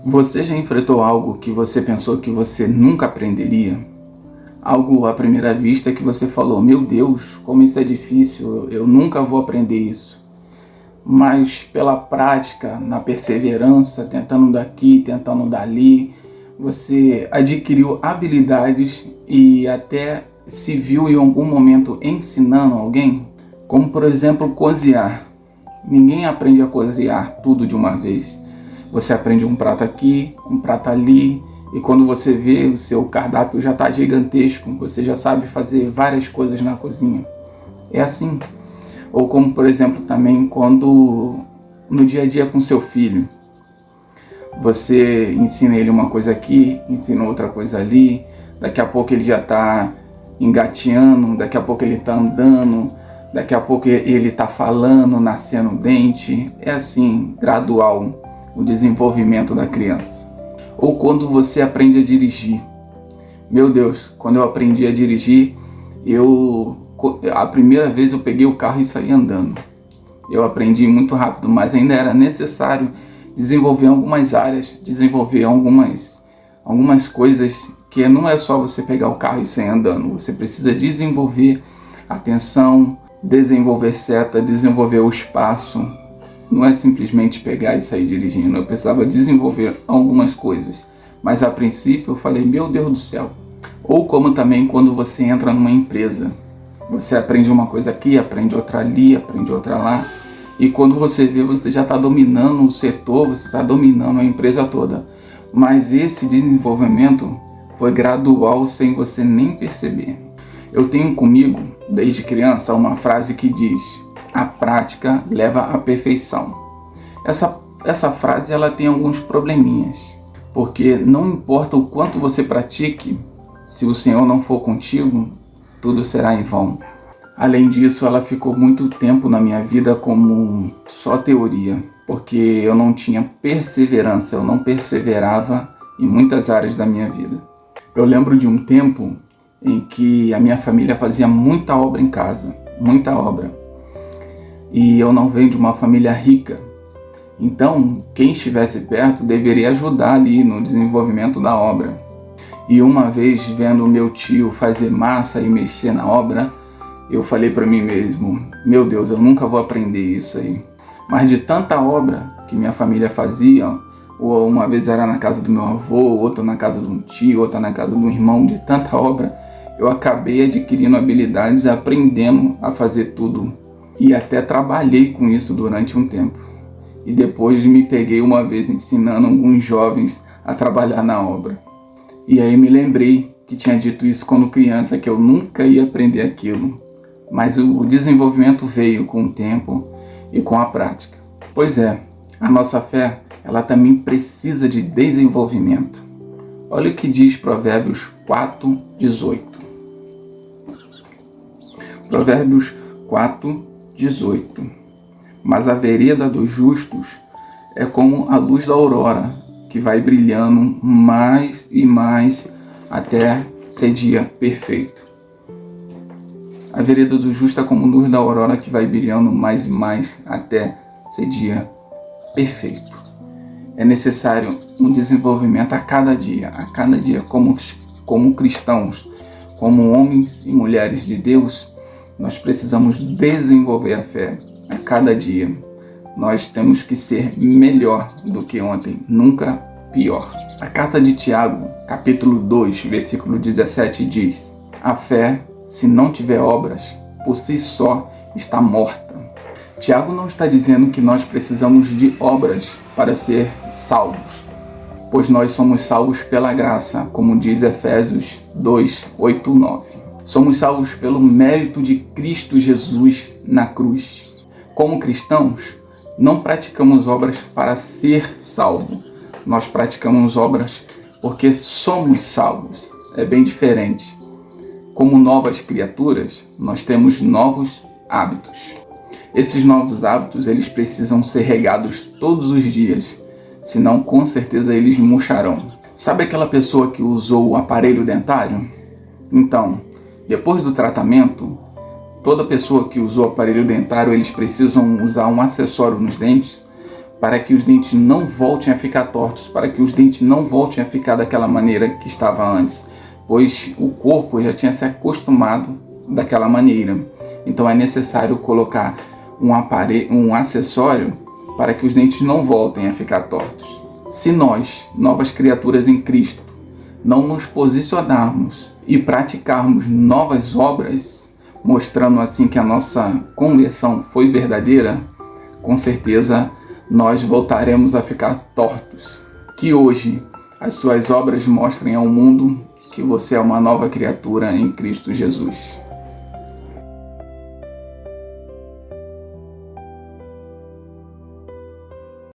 Você já enfrentou algo que você pensou que você nunca aprenderia? Algo à primeira vista que você falou, meu Deus, como isso é difícil, eu nunca vou aprender isso. Mas pela prática, na perseverança, tentando daqui, tentando dali, você adquiriu habilidades e até se viu em algum momento ensinando alguém? Como por exemplo, cozinhar. Ninguém aprende a cozinhar tudo de uma vez. Você aprende um prato aqui, um prato ali, e quando você vê, o seu cardápio já está gigantesco, você já sabe fazer várias coisas na cozinha. É assim. Ou como, por exemplo, também quando no dia a dia com seu filho, você ensina ele uma coisa aqui, ensina outra coisa ali, daqui a pouco ele já está engateando, daqui a pouco ele está andando, daqui a pouco ele está falando, nascendo dente. É assim, gradual, o desenvolvimento da criança. Ou quando você aprende a dirigir. Meu Deus, quando eu aprendi a dirigir, a primeira vez eu peguei o carro e saí andando. Eu aprendi muito rápido, mas ainda era necessário desenvolver algumas áreas, desenvolver algumas coisas que não é só você pegar o carro e sair andando. Você precisa desenvolver atenção, desenvolver seta, desenvolver o espaço. Não é simplesmente pegar e sair dirigindo. Eu precisava desenvolver algumas coisas. Mas a princípio eu falei, meu Deus do céu. Ou como também quando você entra numa empresa. Você aprende uma coisa aqui, aprende outra ali, aprende outra lá. E quando você vê, você já está dominando o setor, você está dominando a empresa toda. Mas esse desenvolvimento foi gradual sem você nem perceber. Eu tenho comigo, desde criança, uma frase que diz: a prática leva à perfeição. Essa frase ela tem alguns probleminhas, porque não importa o quanto você pratique, se o Senhor não for contigo, tudo será em vão. Além disso, ela ficou muito tempo na minha vida como só teoria, porque eu não tinha perseverança, eu não perseverava em muitas áreas da minha vida. Eu lembro de um tempo em que a minha família fazia muita obra em casa, muita obra. E eu não venho de uma família rica. Então, quem estivesse perto deveria ajudar ali no desenvolvimento da obra. E uma vez, vendo o meu tio fazer massa e mexer na obra, eu falei para mim mesmo, meu Deus, eu nunca vou aprender isso aí. Mas de tanta obra que minha família fazia, ou uma vez era na casa do meu avô, outra na casa de um tio, outra na casa de um irmão, de tanta obra, eu acabei adquirindo habilidades e aprendendo a fazer tudo. E até trabalhei com isso durante um tempo. E depois me peguei uma vez ensinando alguns jovens a trabalhar na obra. E aí me lembrei que tinha dito isso quando criança, que eu nunca ia aprender aquilo. Mas o desenvolvimento veio com o tempo e com a prática. Pois é, a nossa fé, ela também precisa de desenvolvimento. Olha o que diz Provérbios 4:18. Provérbios 4:18. Mas a vereda dos justos é como a luz da aurora, que vai brilhando mais e mais até ser dia perfeito. A vereda do justo é como a luz da aurora, que vai brilhando mais e mais até ser dia perfeito. É necessário um desenvolvimento a cada dia como cristãos, como homens e mulheres de Deus. Nós precisamos desenvolver a fé a cada dia. Nós temos que ser melhor do que ontem, nunca pior. A carta de Tiago, capítulo 2, versículo 17 diz: a fé, se não tiver obras, por si só está morta. Tiago não está dizendo que nós precisamos de obras para ser salvos, pois nós somos salvos pela graça, como diz Efésios 2:8-9. Somos salvos pelo mérito de Cristo Jesus na cruz. Como cristãos, não praticamos obras para ser salvo. Nós praticamos obras porque somos salvos. É bem diferente. Como novas criaturas, nós temos novos hábitos. Esses novos hábitos, eles precisam ser regados todos os dias, senão com certeza eles murcharão. Sabe aquela pessoa que usou o aparelho dentário? Então, depois do tratamento, toda pessoa que usou o aparelho dentário, eles precisam usar um acessório nos dentes, para que os dentes não voltem a ficar tortos, para que os dentes não voltem a ficar daquela maneira que estava antes, pois o corpo já tinha se acostumado daquela maneira. Então é necessário colocar um acessório para que os dentes não voltem a ficar tortos. Se nós, novas criaturas em Cristo, não nos posicionarmos e praticarmos novas obras, mostrando assim que a nossa conversão foi verdadeira, com certeza nós voltaremos a ficar tortos. Que hoje as suas obras mostrem ao mundo que você é uma nova criatura em Cristo Jesus.